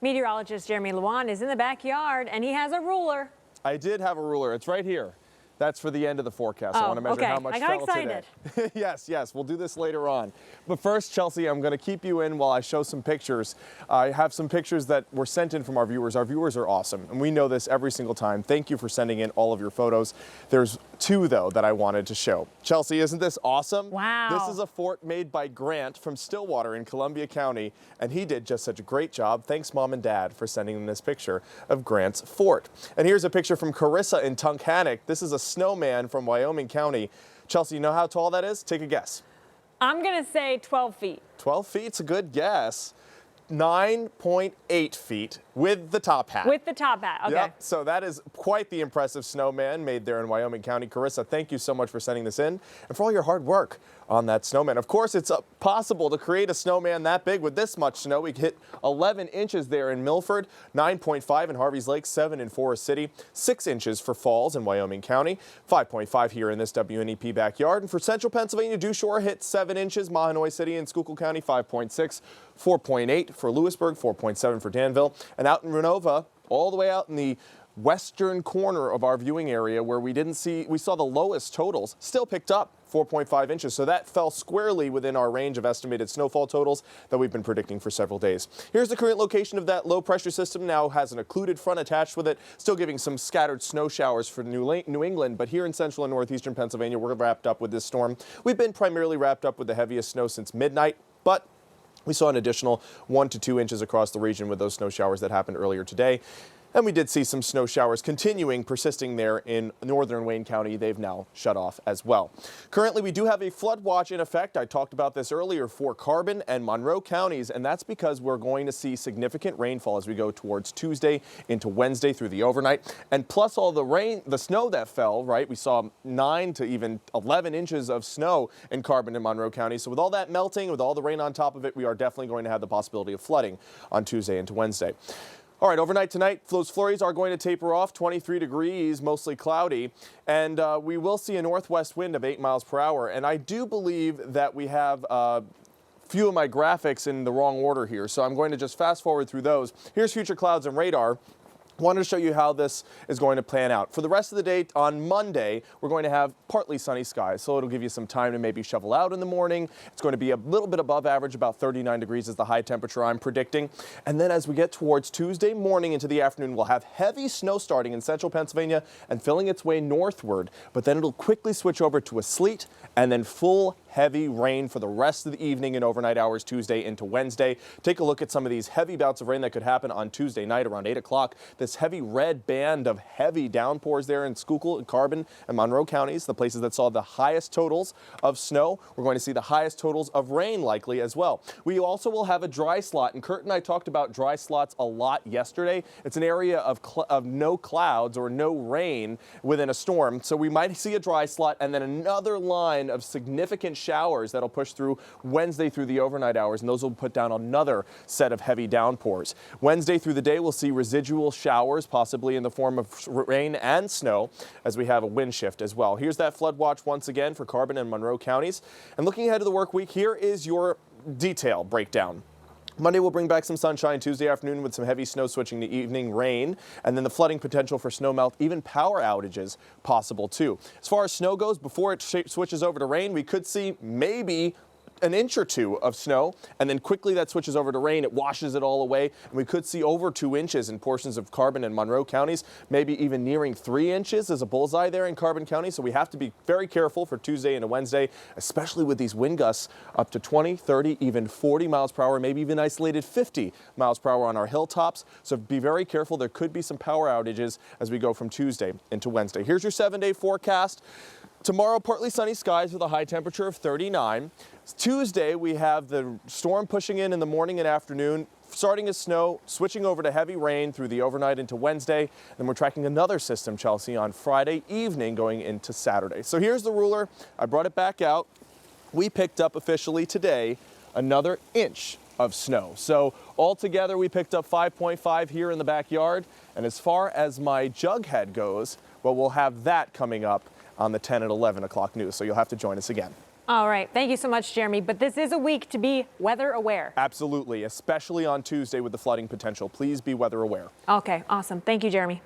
Meteorologist Jeremy Lewan is in the backyard and he has a ruler. I did have a ruler. It's right here. That's for the end of the forecast. I want to measure how much fell today. Yes, we'll do this later on. But first, Chelsea, I'm going to keep you in while I show some pictures. I have some pictures that were sent in from our viewers. Our viewers are awesome, and we know this every single time. Thank you for sending in all of your photos. There's two, though, that I wanted to show. Chelsea, isn't this awesome? Wow. This is a fort made by Grant from Stillwater in Columbia County, and he did just such a great job. Thanks, Mom and Dad, for sending in this picture of Grant's fort. And here's a picture from Carissa in Tunkhannock. This is a snowman from Wyoming County. Chelsea, you know how tall that is? Take a guess. I'm going to say 12 feet. 12 feet's a good guess. 9.8 feet with the top hat. With the top hat, okay. Yep, so that is quite the impressive snowman made there in Wyoming County. Carissa, thank you so much for sending this in and for all your hard work on that snowman. Of course, it's possible to create a snowman that big with this much snow. We hit 11 inches there in Milford, 9.5 in Harvey's Lake, 7 in Forest City, 6 inches for Falls in Wyoming County, 5.5 here in this WNEP backyard. And for central Pennsylvania, Dew Shore hit 7 inches, Mahanoy City and Schuylkill County, 5.6, 4.8 for Lewisburg, 4.7 for Danville, and out in Renova, all the way out in the western corner of our viewing area where we saw the lowest totals, still picked up 4.5 inches. So that fell squarely within our range of estimated snowfall totals that we've been predicting for several days. Here's the current location of that low pressure system. Now has an occluded front attached with it, still giving some scattered snow showers for New England. But here in central and northeastern Pennsylvania, we're wrapped up with this storm. We've been primarily wrapped up with the heaviest snow since midnight, but we saw an additional 1 to 2 inches across the region with those snow showers that happened earlier today. And we did see some snow showers persisting there in northern Wayne County. They've now shut off as well. Currently, we do have a flood watch in effect. I talked about this earlier for Carbon and Monroe counties, and that's because we're going to see significant rainfall as we go towards Tuesday into Wednesday through the overnight. And plus all the snow that fell, right? We saw 9 to even 11 inches of snow in Carbon and Monroe counties. So with all that melting, with all the rain on top of it, we are definitely going to have the possibility of flooding on Tuesday into Wednesday. All right, overnight tonight, those flurries are going to taper off, 23 degrees, mostly cloudy, and we will see a northwest wind of 8 miles per hour. And I do believe that we have a few of my graphics in the wrong order here, so I'm going to just fast forward through those. Here's future clouds and radar. Wanted to show you how this is going to plan out. For the rest of the day on Monday, we're going to have partly sunny skies, so it'll give you some time to maybe shovel out in the morning. It's going to be a little bit above average, about 39 degrees is the high temperature I'm predicting. And then as we get towards Tuesday morning into the afternoon, we'll have heavy snow starting in central Pennsylvania and filling its way northward, but then it'll quickly switch over to a sleet and then full heavy rain for the rest of the evening and overnight hours Tuesday into Wednesday. Take a look at some of these heavy bouts of rain that could happen on Tuesday night around 8 o'clock. This heavy red band of heavy downpours there in Schuylkill, Carbon, and Monroe counties, the places that saw the highest totals of snow. We're going to see the highest totals of rain likely as well. We also will have a dry slot, and Kurt and I talked about dry slots a lot yesterday. It's an area of no clouds or no rain within a storm, so we might see a dry slot and then another line of significant showers that'll push through Wednesday through the overnight hours, and those will put down another set of heavy downpours. Wednesday through the day, we'll see residual showers, possibly in the form of rain and snow, as we have a wind shift as well. Here's that flood watch once again for Carbon and Monroe counties. And looking ahead to the work week, here is your detail breakdown. Monday will bring back some sunshine. Tuesday afternoon with some heavy snow switching to evening rain, and then the flooding potential for snowmelt, even power outages possible too. As far as snow goes, before it switches over to rain, we could see maybe an inch or two of snow, and then quickly that switches over to rain. It washes it all away, and we could see over 2 inches in portions of Carbon and Monroe counties, maybe even nearing 3 inches as a bullseye there in Carbon County. So we have to be very careful for Tuesday into Wednesday, especially with these wind gusts up to 20, 30, even 40 miles per hour, maybe even isolated 50 miles per hour on our hilltops. So be very careful. There could be some power outages as we go from Tuesday into Wednesday. Here's your 7-day forecast. Tomorrow, partly sunny skies with a high temperature of 39. Tuesday, we have the storm pushing in the morning and afternoon, starting as snow, switching over to heavy rain through the overnight into Wednesday. Then we're tracking another system, Chelsea, on Friday evening going into Saturday. So here's the ruler. I brought it back out. We picked up officially today another inch of snow. So altogether, we picked up 5.5 here in the backyard. And as far as my jug head goes, well, we'll have that coming up on the 10 and 11 o'clock news. So you'll have to join us again. All right. Thank you so much, Jeremy. But this is a week to be weather aware. Absolutely, especially on Tuesday with the flooding potential. Please be weather aware. Okay, awesome. Thank you, Jeremy.